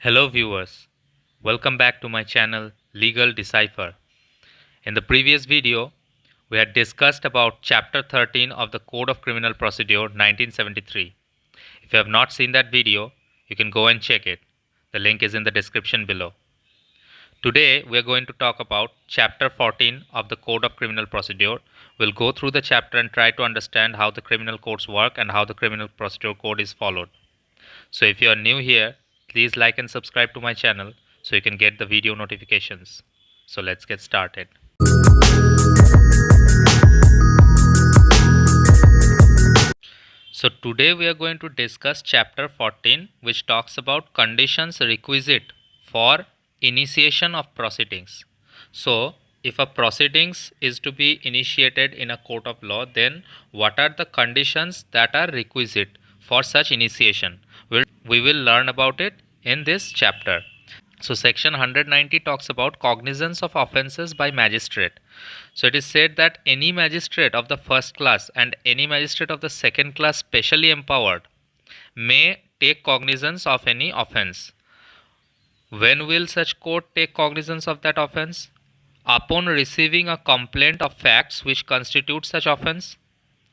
Hello viewers, welcome back to my channel Legal Decipher. In the previous video, we had discussed about chapter 13 of the Code of Criminal Procedure 1973. If you have not seen that video, you can go and check it. The link is in the description below. Today, we are going to talk about chapter 14 of the Code of Criminal Procedure. We'll go through the chapter and try to understand how the criminal codes work and how the criminal procedure code is followed. So if you are new here, please like and subscribe to my channel so you can get the video notifications. So let's get started. So today we are going to discuss chapter 14, which talks about conditions requisite for initiation of proceedings. So if a proceedings is to be initiated in a court of law, then what are the conditions that are requisite for such initiation? We will learn about it in this chapter. So section 190 talks about cognizance of offences by magistrate. So it is said that any magistrate of the first class and any magistrate of the second class specially empowered may take cognizance of any offence. When will such court take cognizance of that offence? Upon receiving a complaint of facts which constitute such offence.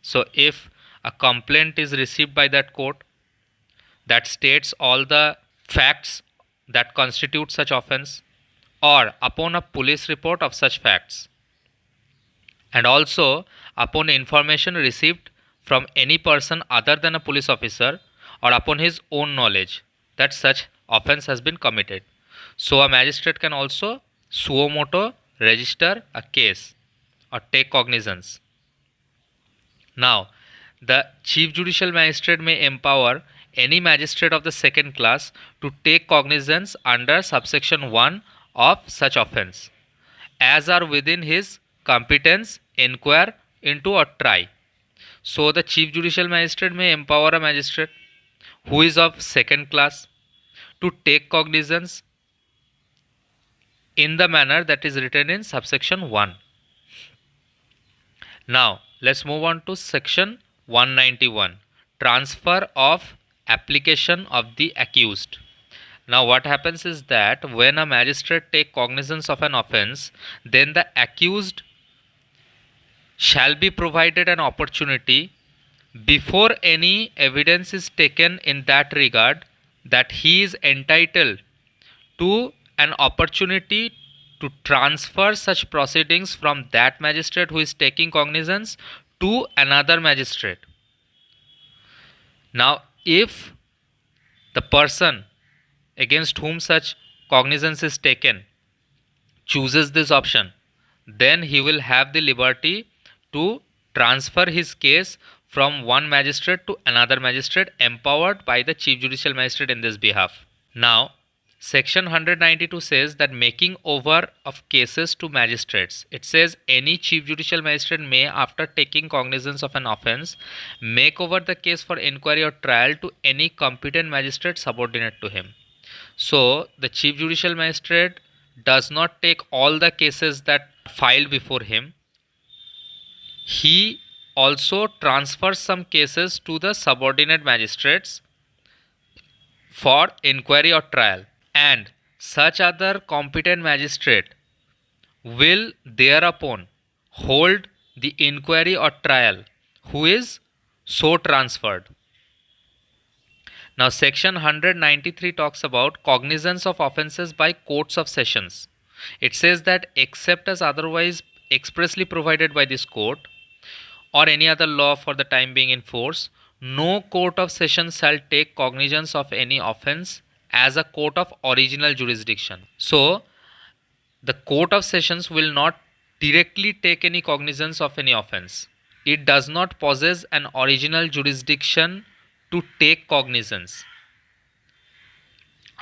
So if a complaint is received by that court that states all the facts that constitute such offence, or upon a police report of such facts, and also upon information received from any person other than a police officer, or upon his own knowledge that such offence has been committed. So a magistrate can also suo motu register a case or take cognizance. Now, the Chief Judicial Magistrate may empower any magistrate of the second class to take cognizance under subsection 1 of such offence, as are within his competence, inquire into or try. So the Chief Judicial Magistrate may empower a magistrate who is of second class to take cognizance in the manner that is written in subsection 1. Now let's move on to section 191, transfer of application of the accused. Now what happens is that when a magistrate take cognizance of an offence, then the accused shall be provided an opportunity before any evidence is taken in that regard that he is entitled to an opportunity to transfer such proceedings from that magistrate who is taking cognizance to another magistrate. Now if the person against whom such cognizance is taken chooses this option, then he will have the liberty to transfer his case from one magistrate to another magistrate empowered by the Chief Judicial Magistrate in this behalf. Now, section 192 says that making over of cases to magistrates. It says any Chief Judicial Magistrate may, after taking cognizance of an offence, make over the case for inquiry or trial to any competent magistrate subordinate to him. So the Chief Judicial Magistrate does not take all the cases that are filed before him. He also transfers some cases to the subordinate magistrates for inquiry or trial, and such other competent magistrate will thereupon hold the inquiry or trial who is so transferred. Now section 193 talks about cognizance of offences by courts of sessions. It says that except as otherwise expressly provided by this court or any other law for the time being in force, no court of session shall take cognizance of any offence as a court of original jurisdiction. So the court of sessions will not directly take any cognizance of any offence. It does not possess an original jurisdiction to take cognizance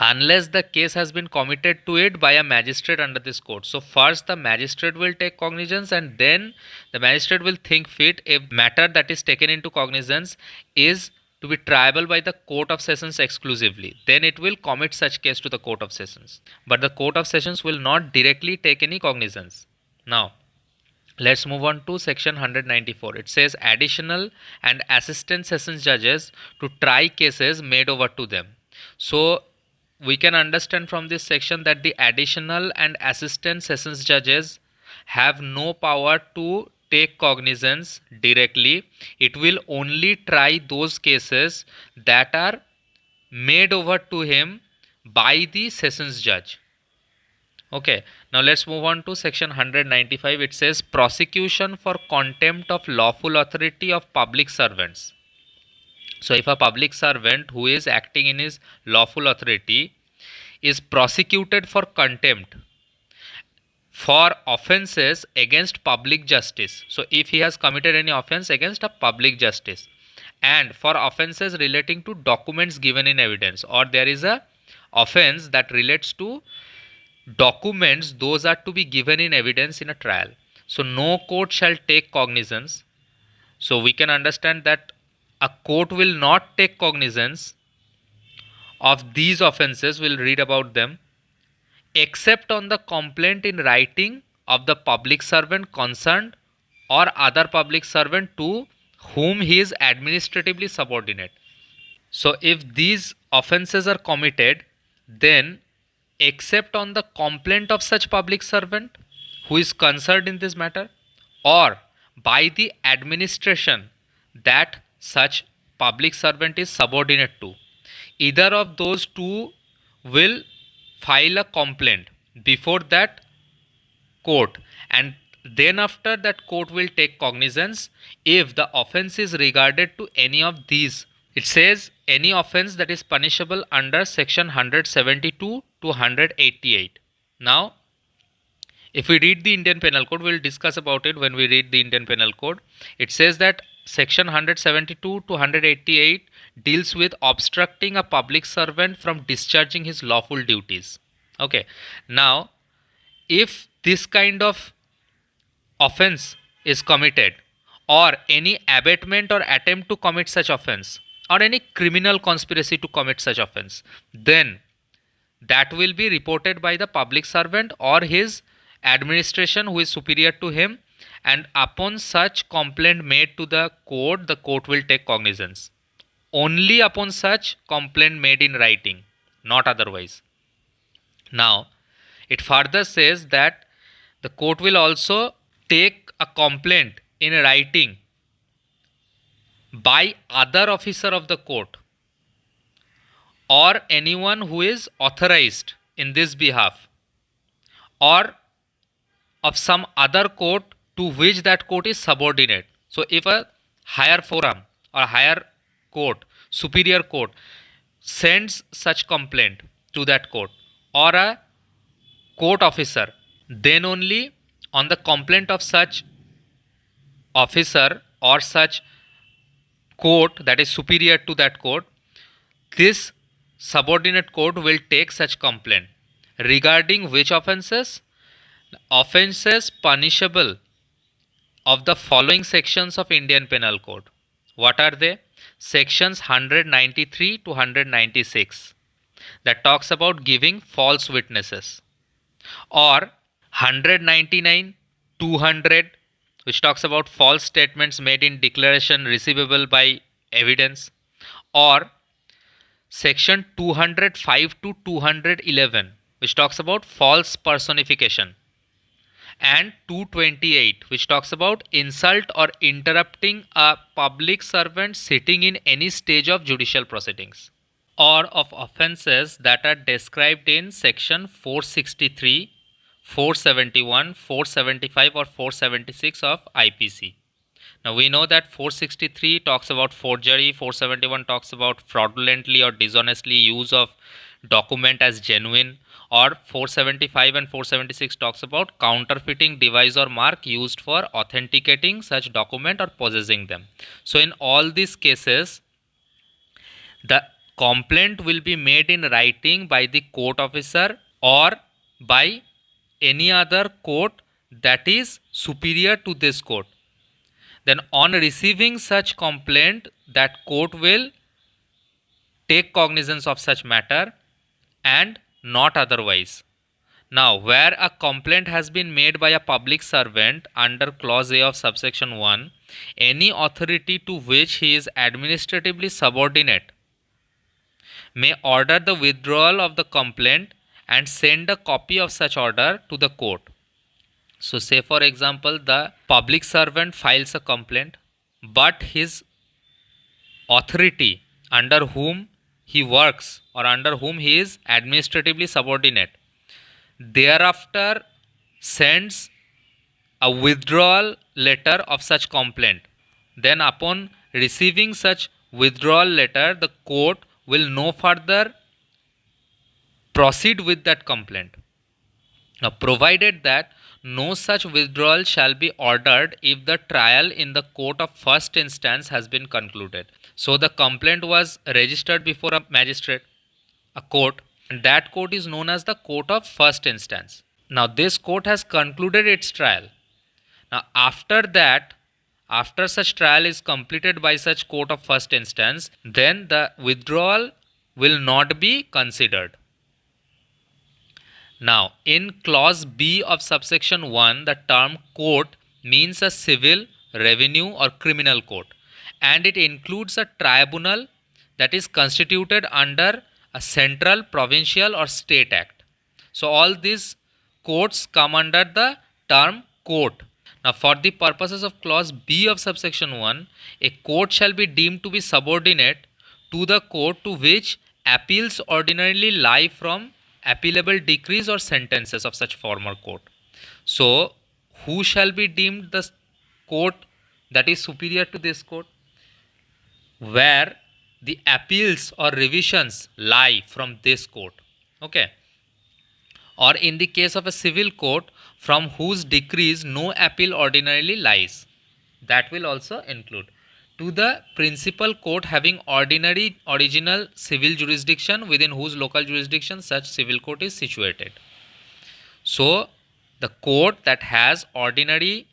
unless the case has been committed to it by a magistrate under this code. So first the magistrate will take cognizance, and then the magistrate will think fit if matter that is taken into cognizance is to be triable by the court of sessions exclusively, then it will commit such case to the court of sessions, but the court of sessions will not directly take any cognizance. Now let's move on to section 194. It says additional and assistant sessions judges to try cases made over to them. So we can understand from this section that the additional and assistant sessions judges have no power to take cognizance directly. It will only try those cases that are made over to him by the sessions judge. Okay, now let's move on to section 195. It says prosecution for contempt of lawful authority of public servants. So if a public servant who is acting in his lawful authority is prosecuted for contempt for offenses against public justice, so if he has committed any offense against a public justice, and for offenses relating to documents given in evidence, or there is a offense that relates to documents, those are to be given in evidence in a trial, so no court shall take cognizance. So we can understand that a court will not take cognizance of these offenses, we'll read about them, except on the complaint in writing of the public servant concerned or other public servant to whom he is administratively subordinate. So if these offenses are committed, then except on the complaint of such public servant who is concerned in this matter, or by the administration that such public servant is subordinate to, either of those two will file a complaint before that court, and then after that court will take cognizance if the offense is regarded to any of these. It says any offense that is punishable under section 172 to 188. Now if we read the Indian Penal Code, we will discuss about it when we read the Indian Penal Code. It says that section 172 to 188 deals with obstructing a public servant from discharging his lawful duties. Okay, now if this kind of offense is committed, or any abatement or attempt to commit such offense, or any criminal conspiracy to commit such offense, then that will be reported by the public servant or his administration who is superior to him, and upon such complaint made to the court will take cognizance. Only upon such complaint made in writing, not otherwise. Now it further says that the court will also take a complaint in writing by other officer of the court or anyone who is authorized in this behalf, or of some other court to which that court is subordinate. So if a higher forum or higher court, superior court, sends such complaint to that court or a court officer, then only on the complaint of such officer or such court that is superior to that court, this subordinate court will take such complaint. Regarding which offenses? Offenses punishable of the following sections of Indian Penal Code. What are they? Sections 193 to 196 that talks about giving false witnesses, or 199, 200 which talks about false statements made in declaration receivable by evidence, or section 205 to 211 which talks about false personification, and 228 which talks about insult or interrupting a public servant sitting in any stage of judicial proceedings, or of offences that are described in section 463, 471, 475 or 476 of IPC. Now we know that 463 talks about forgery, 471 talks about fraudulently or dishonestly use of document as genuine, or 475 and 476 talks about counterfeiting device or mark used for authenticating such document or possessing them. So in all these cases, the complaint will be made in writing by the court officer or by any other court that is superior to this court. Then on receiving such complaint, that court will take cognizance of such matter and not otherwise. Now, where a complaint has been made by a public servant under clause A of subsection 1, any authority to which he is administratively subordinate may order the withdrawal of the complaint and send a copy of such order to the court. So say for example the public servant files a complaint, but his authority under whom he works or under whom he is administratively subordinate thereafter sends a withdrawal letter of such complaint. Then upon receiving such withdrawal letter, the court will no further proceed with that complaint. Now, provided that no such withdrawal shall be ordered if the trial in the court of first instance has been concluded. So the complaint was registered before a magistrate, a court, and that court is known as the court of first instance. Now this court has concluded its trial. Now after that, after such trial is completed by such court of first instance, then the withdrawal will not be considered. Now, in clause B of subsection 1, the term court means a civil, revenue or criminal court, and it includes a tribunal that is constituted under a central, provincial or state act. So, all these courts come under the term court. Now, for the purposes of clause B of subsection 1, a court shall be deemed to be subordinate to the court to which appeals ordinarily lie from appealable decrees or sentences of such former court. So, who shall be deemed the court that is superior to this court? Where the appeals or revisions lie from this court. Okay. Or in the case of a civil court from whose decrees no appeal ordinarily lies. That will also include. To the principal court having ordinary original civil jurisdiction within whose local jurisdiction such civil court is situated. So, the court that has ordinary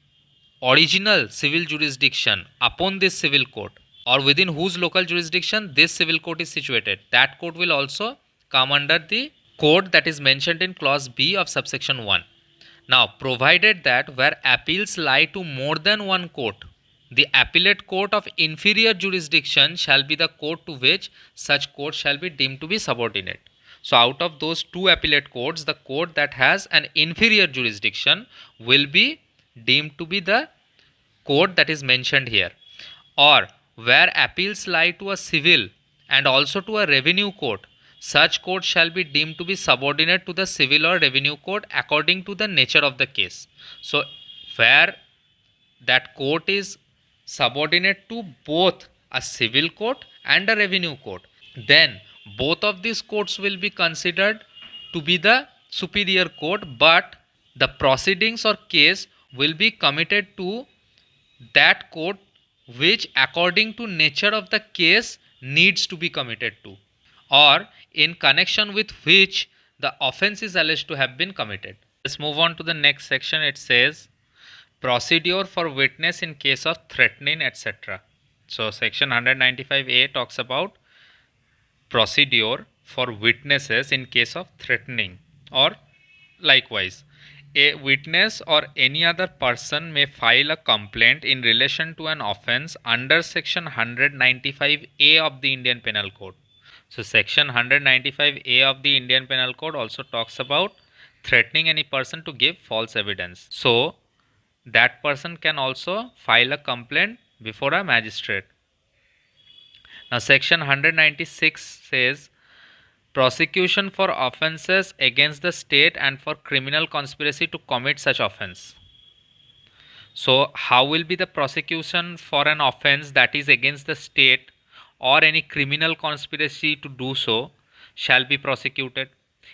original civil jurisdiction upon this civil court or within whose local jurisdiction this civil court is situated, that court will also come under the court that is mentioned in clause B of subsection 1. Now, provided that where appeals lie to more than one court, the appellate court of inferior jurisdiction shall be the court to which such court shall be deemed to be subordinate. So, out of those two appellate courts, the court that has an inferior jurisdiction will be deemed to be the court that is mentioned here. Or where appeals lie to a civil and also to a revenue court, such court shall be deemed to be subordinate to the civil or revenue court according to the nature of the case. So, where that court is subordinate to both a civil court and a revenue court, then both of these courts will be considered to be the superior court, but the proceedings or case will be committed to that court which according to nature of the case needs to be committed to, or in connection with which the offence is alleged to have been committed. Let's move on to the next section. It says procedure for witness in case of threatening, etc. So section 195A talks about procedure for witnesses in case of threatening, or likewise a witness or any other person may file a complaint in relation to an offence under section 195A of the Indian Penal Code. So section 195A of the Indian Penal Code also talks about threatening any person to give false evidence. So that person can also file a complaint before a magistrate. Now section 196 says prosecution for offences against the state and for criminal conspiracy to commit such offence. So how will be the prosecution for an offence that is against the state or any criminal conspiracy to do so shall be prosecuted?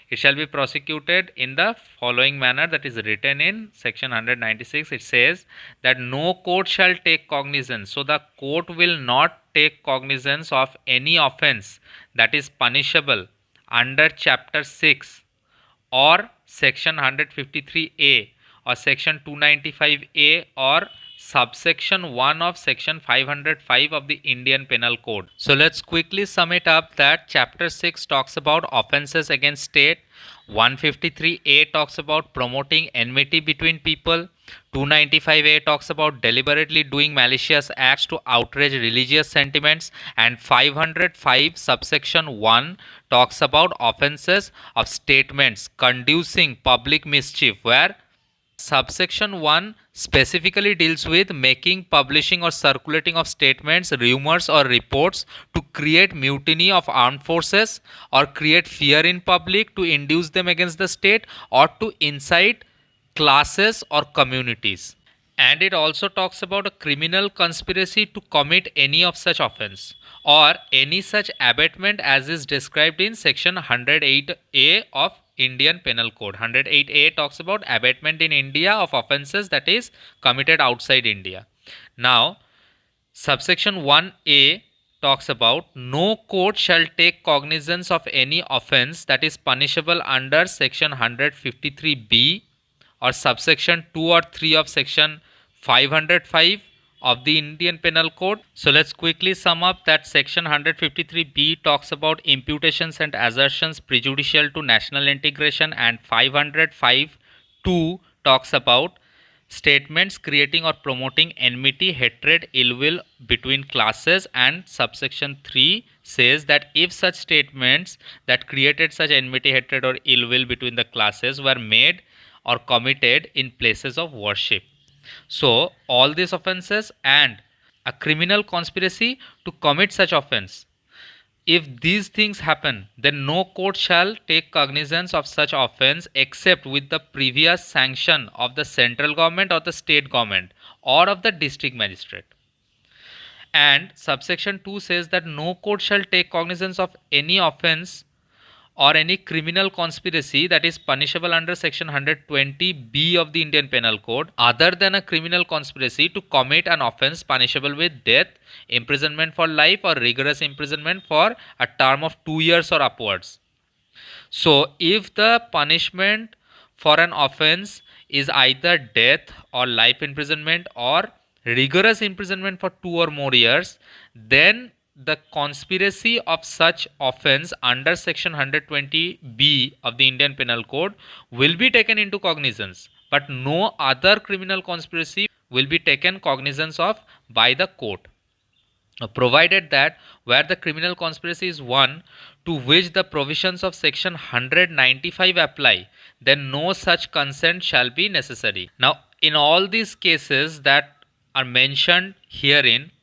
It shall be prosecuted in the following manner that is written in section 196. It says that no court shall take cognizance. So the court will not take cognizance of any offence that is punishable under chapter 6 or section 153A or section 295A or subsection 1 of section 505 of the Indian Penal Code. So let's quickly sum it up that chapter 6 talks about offences against state, 153A talks about promoting enmity between people, 295A talks about deliberately doing malicious acts to outrage religious sentiments, and 505 subsection 1 talks about offences of statements conducing public mischief, where subsection 1 specifically deals with making, publishing, or circulating of statements, rumors, or reports to create mutiny of armed forces or create fear in public, to induce them against the state, or to incite classes or communities. And it also talks about a criminal conspiracy to commit any of such offense or any such abatement as is described in section 108A of Indian Penal Code. 108A talks about abatement in India of offenses that is committed outside India. Now, subsection 1A talks about no court shall take cognizance of any offense that is punishable under section 153B or subsection 2 or 3 of section 505 of the Indian Penal Code. So let's quickly sum up that section 153B talks about imputations and assertions prejudicial to national integration, and 505(2) talks about statements creating or promoting enmity, hatred, ill will between classes, and subsection 3 says that if such statements that created such enmity, hatred, or ill will between the classes were made or committed in places of worship. So all these offences and a criminal conspiracy to commit such offence, if these things happen, then no court shall take cognizance of such offence except with the previous sanction of the central government or the state government or of the district magistrate. And subsection 2 says that no court shall take cognizance of any offence or any criminal conspiracy that is punishable under section 120B of the Indian Penal Code other than a criminal conspiracy to commit an offence punishable with death, imprisonment for life, or rigorous imprisonment for a term of 2 years or upwards. So if the punishment for an offence is either death or life imprisonment or rigorous imprisonment for 2 or more years, then the conspiracy of such offence under section 120B of the Indian Penal Code will be taken into cognizance, but no other criminal conspiracy will be taken cognizance of by the court, provided that where the criminal conspiracy is one to which the provisions of section 195 apply, then no such consent shall be necessary. Now, in all these cases that are mentioned herein,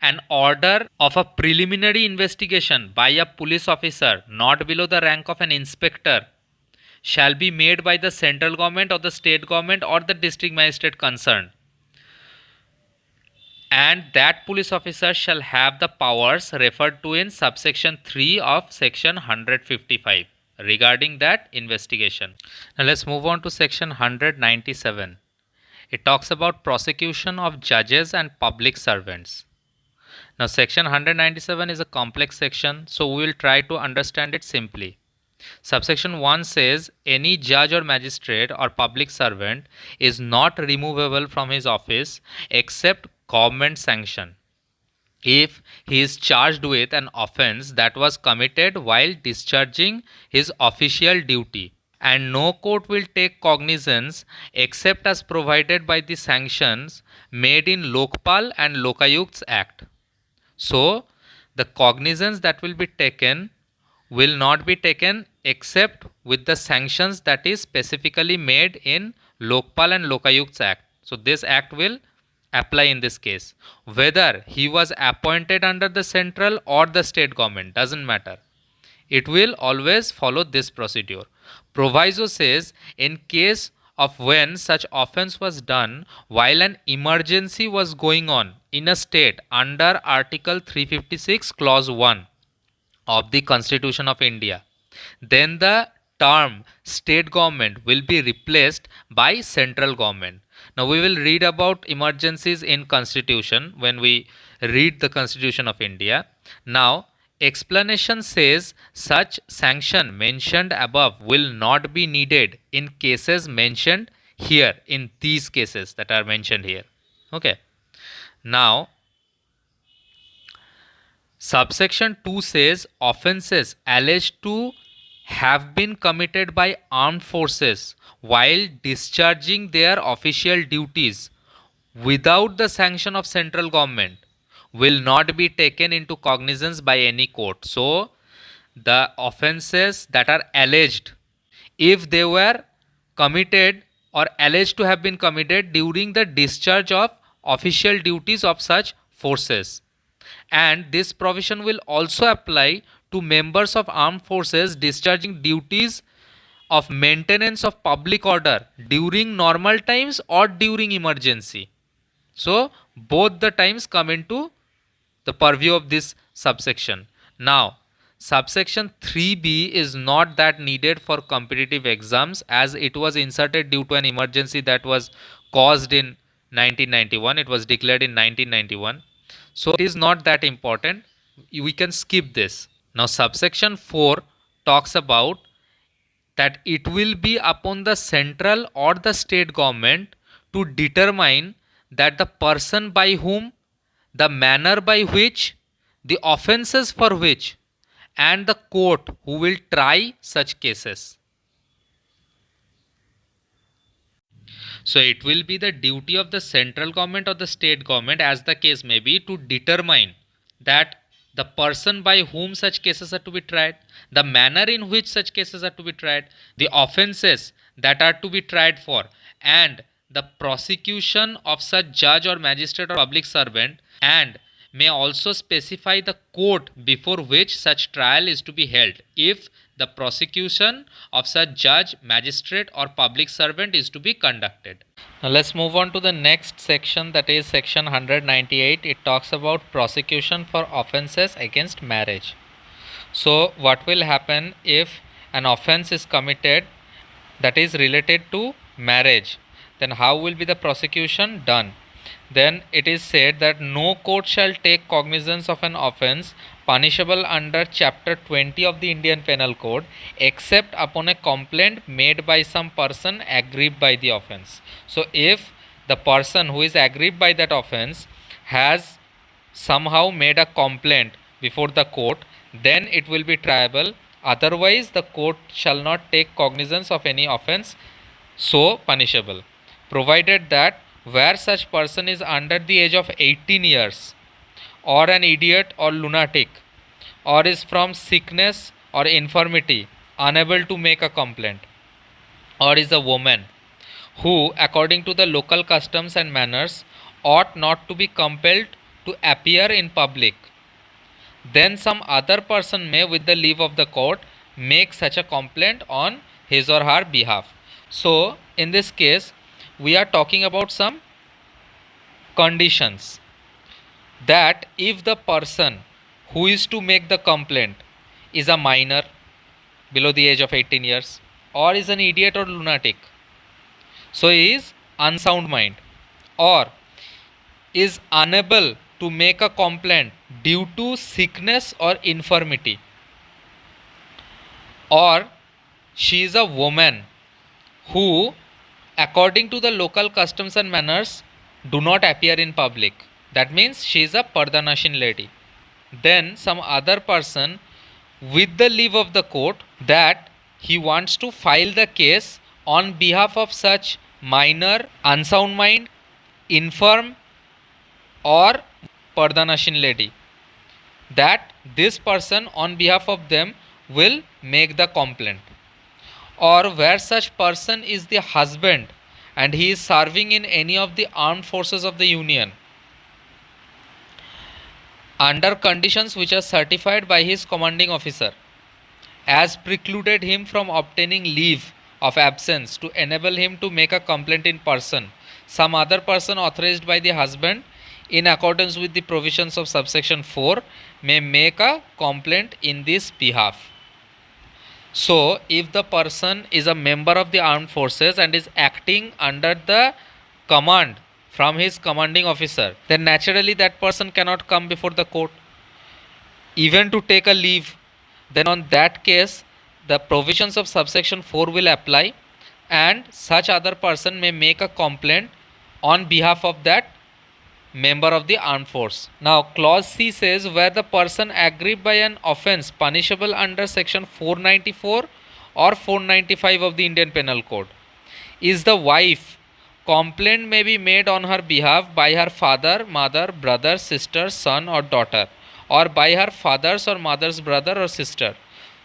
an order of a preliminary investigation by a police officer not below the rank of an inspector shall be made by the central government or the state government or the district magistrate concerned, and that police officer shall have the powers referred to in subsection 3 of section 155 regarding that investigation. Now let's move on to section 197. It talks about prosecution of judges and public servants. Now section 197 is a complex section, so we will try to understand it simply. Subsection 1 says any judge or magistrate or public servant is not removable from his office except government sanction if he is charged with an offence that was committed while discharging his official duty, and no court will take cognizance except as provided by the sanctions made in Lokpal and Lokayukt's Act. So the cognizance that will be taken will not be taken except with the sanctions that is specifically made in Lokpal and Lokayukt's Act. So this act will apply in this case. Whether he was appointed under the central or the state government, doesn't matter. It will always follow this procedure. Proviso says in case of when such offence was done while an emergency was going on in a state under Article 356 Clause 1 of the Constitution of India, then the term state government will be replaced by central government. Now we will read about emergencies in Constitution when we read the Constitution of India. Now explanation says such sanction mentioned above will not be needed in cases mentioned here, in these cases that are mentioned here. Okay. Now subsection 2 says offences alleged to have been committed by armed forces while discharging their official duties without the sanction of central government will not be taken into cognizance by any court. So the offences that are alleged, if they were committed or alleged to have been committed during the discharge of official duties of such forces, and this provision will also apply to members of armed forces discharging duties of maintenance of public order during normal times or during emergency. So both the times come into the purview of this subsection. Now subsection 3b is not that needed for competitive exams, as it was inserted due to an emergency that was caused in 1991. It was declared in 1991, so it is not that important. We can skip this. Now subsection 4 talks about that it will be upon the central or the state government to determine that the person by whom, the manner by which, the offences for which, and the court who will try such cases. So it will be the duty of the central government or the state government, as the case may be, to determine that the person by whom such cases are to be tried, the manner in which such cases are to be tried, the offences that are to be tried for, and the prosecution of such judge or magistrate or public servant, and may also specify the court before which such trial is to be held if the prosecution of such judge, magistrate or public servant is to be conducted. Now let's move on to the next section, that is section 198. It talks about prosecution for offences against marriage. So what will happen if an offence is committed that is related to marriage? Then how will be the prosecution done? Then it is said that no court shall take cognizance of an offence punishable under chapter 20 of the Indian Penal Code except upon a complaint made by some person aggrieved by the offence. So if the person who is aggrieved by that offence has somehow made a complaint before the court, then it will be triable. Otherwise the court shall not take cognizance of any offence so punishable, provided that where such person is under the age of 18 years, or an idiot or lunatic, or is from sickness or infirmity unable to make a complaint, or is a woman who according to the local customs and manners ought not to be compelled to appear in public, then some other person may with the leave of the court make such a complaint on his or her behalf. So in this case we are talking about some conditions, that if the person who is to make the complaint is a minor below the age of 18 years, or is an idiot or lunatic, so he is unsound mind, or is unable to make a complaint due to sickness or infirmity, or she is a woman who according to the local customs and manners do not appear in public, that means she is a Pardanashin lady, then some other person with the leave of the court that he wants to file the case on behalf of such minor, unsound mind, infirm or Pardanashin lady, that this person on behalf of them will make the complaint. Or where such person is the husband and he is serving in any of the armed forces of the Union under conditions which are certified by his commanding officer, as precluded him from obtaining leave of absence to enable him to make a complaint in person, some other person authorized by the husband in accordance with the provisions of subsection 4 may make a complaint in this behalf. So if the person is a member of the armed forces and is acting under the command from his commanding officer, then naturally that person cannot come before the court even to take a leave. Then on that case the provisions of subsection 4 will apply, and such other person may make a complaint on behalf of that member of the armed force. Now clause C says where the person aggrieved by an offence punishable under section 494 or 495 of the Indian Penal Code. Is the wife, complaint may be made on her behalf by her father, mother, brother, sister, son or daughter, or by her father's or mother's brother or sister.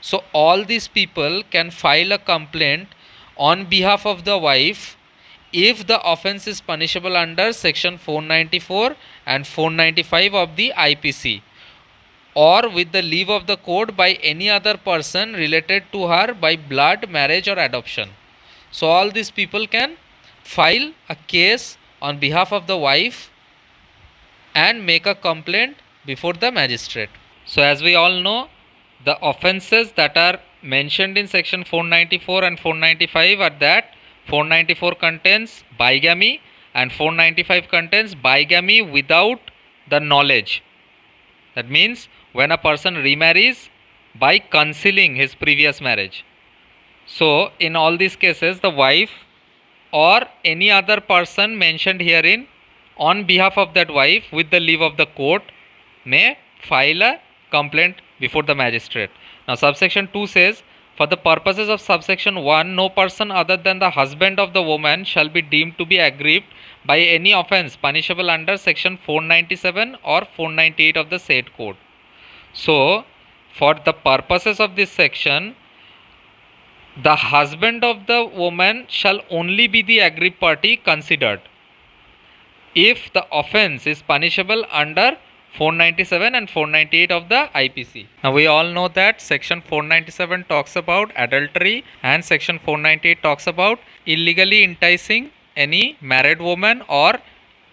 So all these people can file a complaint on behalf of the wife if the offence is punishable under section 494 and 495 of the IPC, or with the leave of the court by any other person related to her by blood, marriage or adoption. So all these people can file a case on behalf of the wife and make a complaint before the magistrate. So as we all know, the offences that are mentioned in section 494 and 495 are that 494 contains bigamy and 495 contains bigamy without the knowledge. That means when a person remarries by concealing his previous marriage. So in all these cases, the wife or any other person mentioned herein on behalf of that wife with the leave of the court may file a complaint before the magistrate. Now subsection 2 says, for the purposes of subsection 1, no person other than the husband of the woman shall be deemed to be aggrieved by any offence punishable under section 497 or 498 of the said code. So for the purposes of this section, the husband of the woman shall only be the aggrieved party considered if the offence is punishable under 497 and 498 of the IPC. Now we all know that section 497 talks about adultery and section 498 talks about illegally enticing any married woman or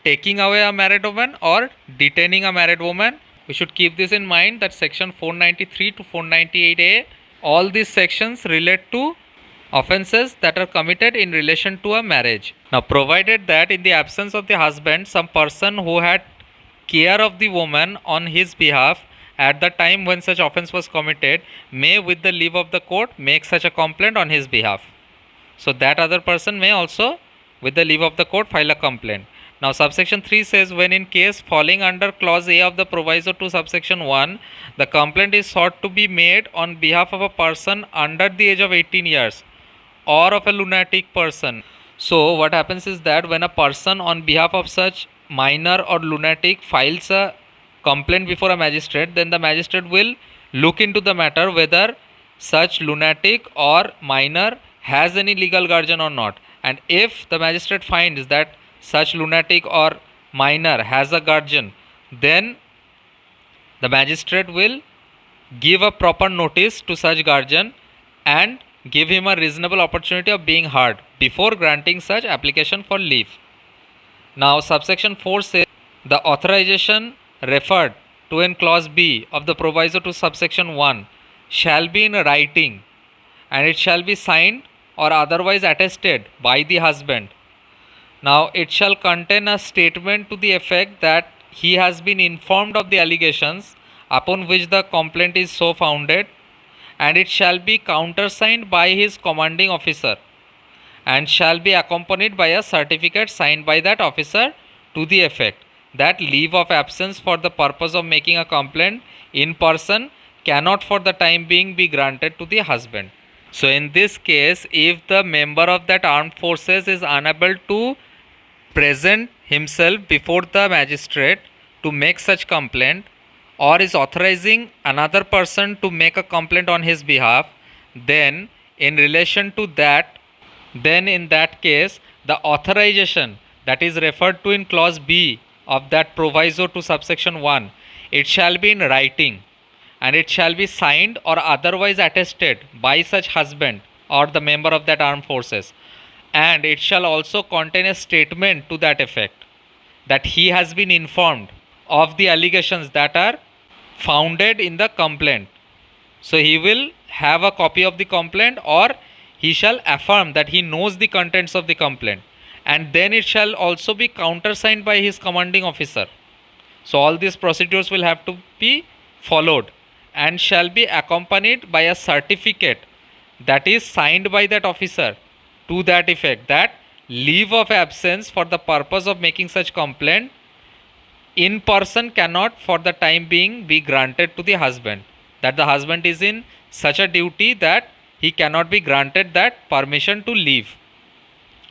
taking away a married woman or detaining a married woman. We should keep this in mind that section 493 to 498A, all these sections relate to offences that are committed in relation to a marriage. Now provided that in the absence of the husband, some person who had care of the woman on his behalf at the time when such offence was committed may with the leave of the court make such a complaint on his behalf. So that other person may also with the leave of the court file a complaint. Now subsection 3 says, when in case falling under clause A of the proviso to subsection 1, the complaint is sought to be made on behalf of a person under the age of 18 years or of a lunatic person. So what happens is that when a person on behalf of such minor or lunatic files a complaint before a magistrate, then the magistrate will look into the matter whether such lunatic or minor has any legal guardian or not. And if the magistrate finds that such lunatic or minor has a guardian, then the magistrate will give a proper notice to such guardian and give him a reasonable opportunity of being heard before granting such application for leave. Now subsection 4 says, the authorization referred to in clause B of the proviso to subsection 1 shall be in writing and it shall be signed or otherwise attested by the husband. Now it shall contain a statement to the effect that he has been informed of the allegations upon which the complaint is so founded, and it shall be countersigned by his commanding officer and shall be accompanied by a certificate signed by that officer to the effect that leave of absence for the purpose of making a complaint in person cannot for the time being be granted to the husband. So in this case, if the member of that armed forces is unable to present himself before the magistrate to make such complaint, or is authorizing another person to make a complaint on his behalf, then in relation to that, then in that case the authorization that is referred to in clause B of that proviso to subsection 1, it shall be in writing and it shall be signed or otherwise attested by such husband or the member of that armed forces, and it shall also contain a statement to that effect that he has been informed of the allegations that are founded in the complaint. So he will have a copy of the complaint, or he shall affirm that he knows the contents of the complaint, and then it shall also be countersigned by his commanding officer. So all these procedures will have to be followed and shall be accompanied by a certificate that is signed by that officer to that effect that leave of absence for the purpose of making such complaint in person cannot for the time being be granted to the husband, that the husband is in such a duty that he cannot be granted that permission to leave.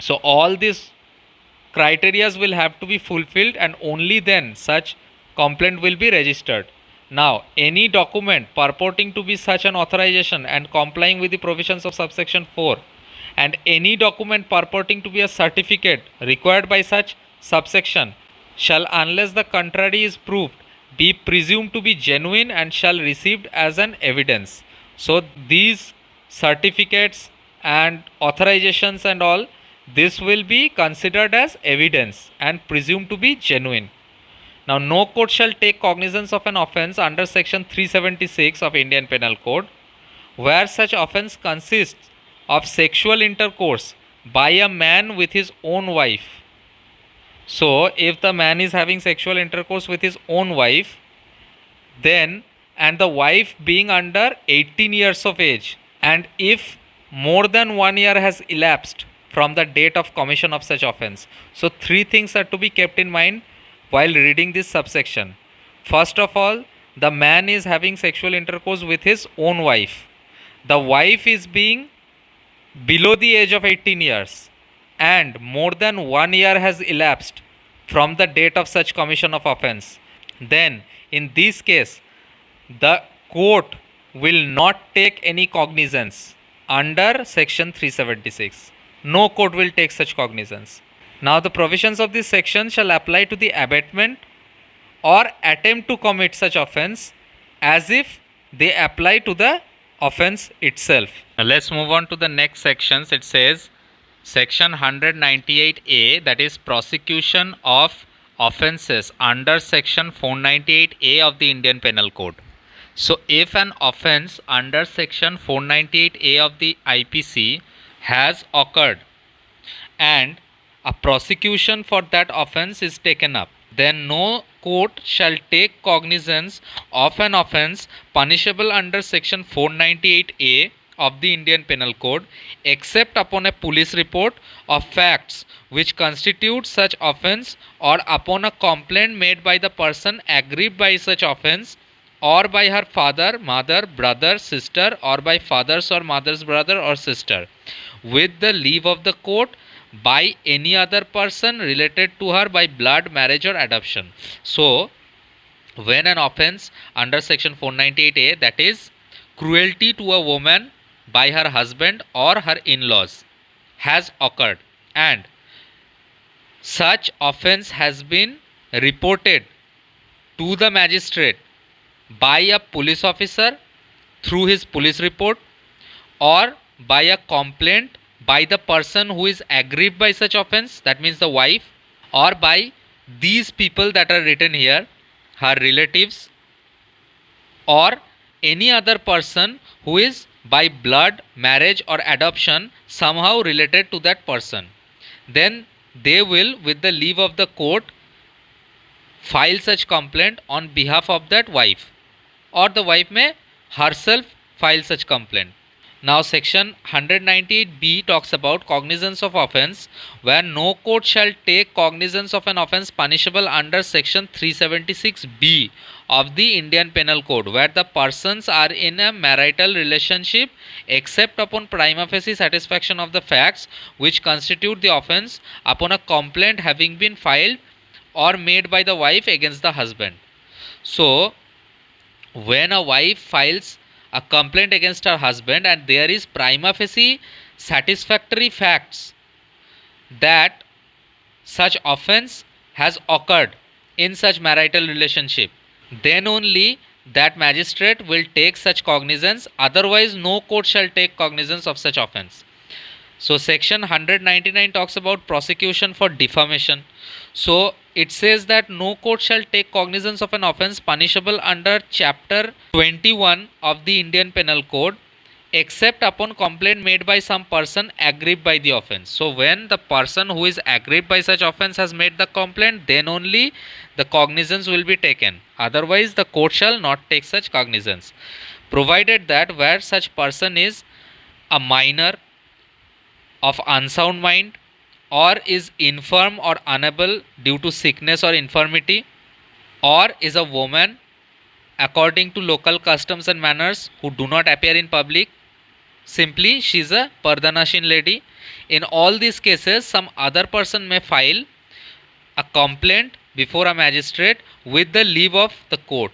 So all these criterias will have to be fulfilled, and only then such complaint will be registered. Now, any document purporting to be such an authorization and complying with the provisions of subsection 4, and any document purporting to be a certificate required by such subsection shall, unless the contrary is proved, be presumed to be genuine and shall received as an evidence. So these certificates and authorizations and all, this will be considered as evidence and presumed to be genuine. Now, no court shall take cognizance of an offence under section 376 of Indian Penal Code where such offence consists of sexual intercourse by a man with his own wife. So if the man is having sexual intercourse with his own wife, then, and the wife being under 18 years of age, and if more than 1 year has elapsed from the date of commission of such offence. So three things are to be kept in mind while reading this subsection. First of all, the man is having sexual intercourse with his own wife. The wife is being below the age of 18 years and more than 1 year has elapsed from the date of such commission of offence. Then in this case, the court will not take any cognizance under section 376. No court will take such cognizance. Now the provisions of this section shall apply to the abatement or attempt to commit such offence as if they apply to the offence itself. Now let's move on to the next sections. It says section 198A, that is prosecution of offences under section 498A of the Indian Penal Code. So if an offence under section 498A of the IPC has occurred and a prosecution for that offence is taken up, then no court shall take cognizance of an offence punishable under section 498A of the Indian Penal Code except upon a police report of facts which constitute such offence or upon a complaint made by the person aggrieved by such offence or by her father, mother, brother, sister, or by father's or mother's brother or sister, with the leave of the court, by any other person related to her by blood, marriage or adoption. So, when an offence under section 498A, that is cruelty to a woman by her husband or her in-laws, has occurred and such offence has been reported to the magistrate by a police officer through his police report or by a complaint by the person who is aggrieved by such offence, that means the wife, or by these people that are written here, her relatives, or any other person who is by blood, marriage or adoption somehow related to that person, then they will, with the leave of the court, file such complaint on behalf of that wife, or the wife may herself file such complaint. Now section 198B talks about cognizance of offence, where no court shall take cognizance of an offence punishable under section 376B of the Indian Penal Code, where the persons are in a marital relationship except upon prima facie satisfaction of the facts which constitute the offence upon a complaint having been filed or made by the wife against the husband. So when a wife files a complaint against her husband and there is prima facie satisfactory facts that such offence has occurred in such marital relationship, then only that magistrate will take such cognizance, otherwise no court shall take cognizance of such offence. So section 199 talks about prosecution for defamation. So it says that no court shall take cognizance of an offence punishable under chapter 21 of the Indian Penal Code except upon complaint made by some person aggrieved by the offence. So when the person who is aggrieved by such offence has made the complaint, then only the cognizance will be taken. Otherwise the court shall not take such cognizance, provided that where such person is a minor, of unsound mind, or is infirm or unable due to sickness or infirmity, or is a woman according to local customs and manners who do not appear in public, simply she is a Pardanashin lady. In all these cases, some other person may file a complaint before a magistrate with the leave of the court.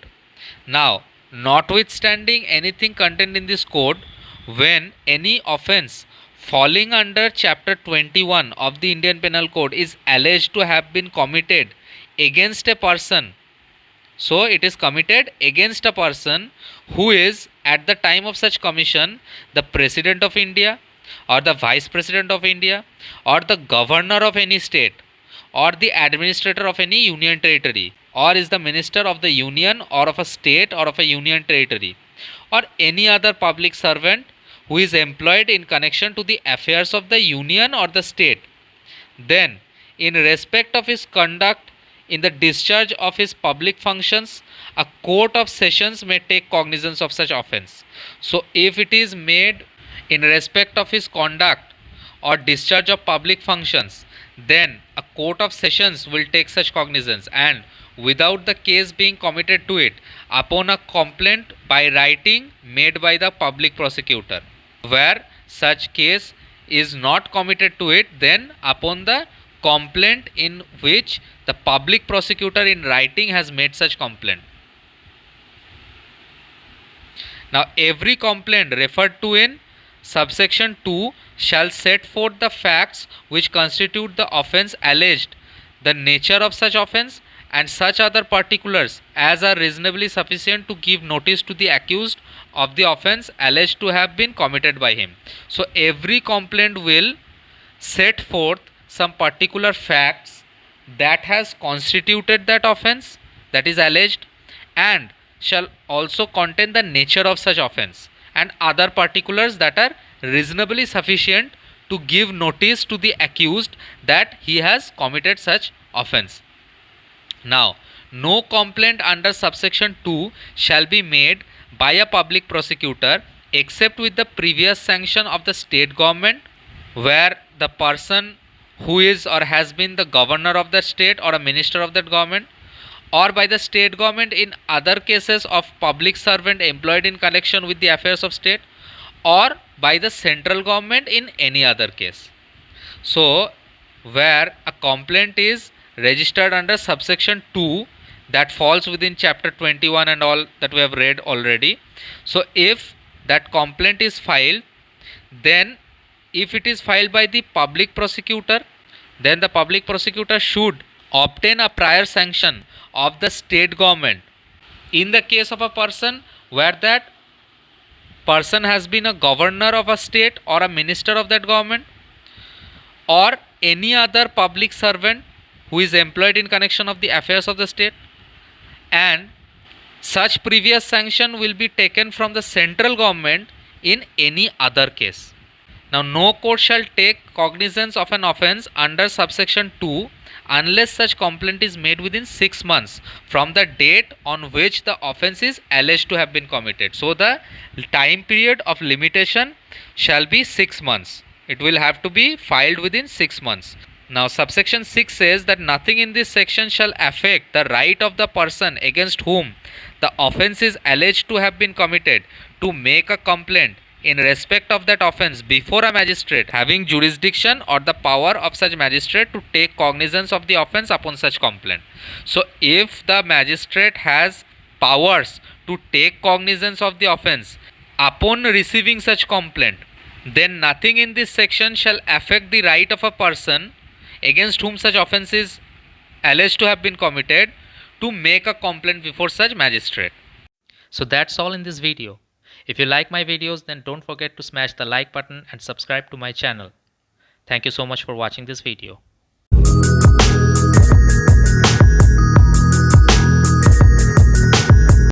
Now, notwithstanding anything contained in this code, when any offence falling under chapter 21 of the Indian Penal Code is alleged to have been committed against a person, so it is committed against a person who is at the time of such commission the President of India or the Vice President of India or the Governor of any state or the administrator of any union territory, or is the minister of the union or of a state or of a union territory, or any other public servant who is employed in connection to the affairs of the union or the state, then in respect of his conduct in the discharge of his public functions, a court of sessions may take cognizance of such offence. So if it is made in respect of his conduct or discharge of public functions, then a court of sessions will take such cognizance, and without the case being committed to it, upon a complaint by writing made by the public prosecutor. Where such case is not committed to it, then upon the complaint in which the public prosecutor in writing has made such complaint. Now every complaint referred to in subsection 2 shall set forth the facts which constitute the offence alleged, the nature of such offence, and such other particulars as are reasonably sufficient to give notice to the accused of the offence alleged to have been committed by him. So every complaint will set forth some particular facts that has constituted that offence that is alleged, and shall also contain the nature of such offence and other particulars that are reasonably sufficient to give notice to the accused that he has committed such offence. Now, no complaint under subsection 2 shall be made by a public prosecutor except with the previous sanction of the state government, where the person who is or has been the governor of the state or a minister of that government, or by the state government in other cases of public servant employed in connection with the affairs of state, or by the central government in any other case. So, where a complaint is registered under subsection 2 that falls within chapter 21 and all that we have read already. So, if that complaint is filed, then if it is filed by the public prosecutor, then the public prosecutor should obtain a prior sanction of the state government. In the case of a person where that person has been a governor of a state or a minister of that government, or any other public servant who is employed in connection of the affairs of the state, and such previous sanction will be taken from the central government in any other case. Now, no court shall take cognizance of an offence under subsection 2 unless such complaint is made within 6 months from the date on which the offence is alleged to have been committed. So, the time period of limitation shall be 6 months. It will have to be filed within 6 months. Now, subsection 6 says that nothing in this section shall affect the right of the person against whom the offence is alleged to have been committed to make a complaint in respect of that offence before a magistrate having jurisdiction or the power of such magistrate to take cognizance of the offence upon such complaint. So, if the magistrate has powers to take cognizance of the offence upon receiving such complaint, then nothing in this section shall affect the right of a person against whom such offence is alleged to have been committed to make a complaint before such magistrate. So that's all in this video. If you like my videos, then don't forget to smash the like button and subscribe to my channel. Thank you so much for watching this video.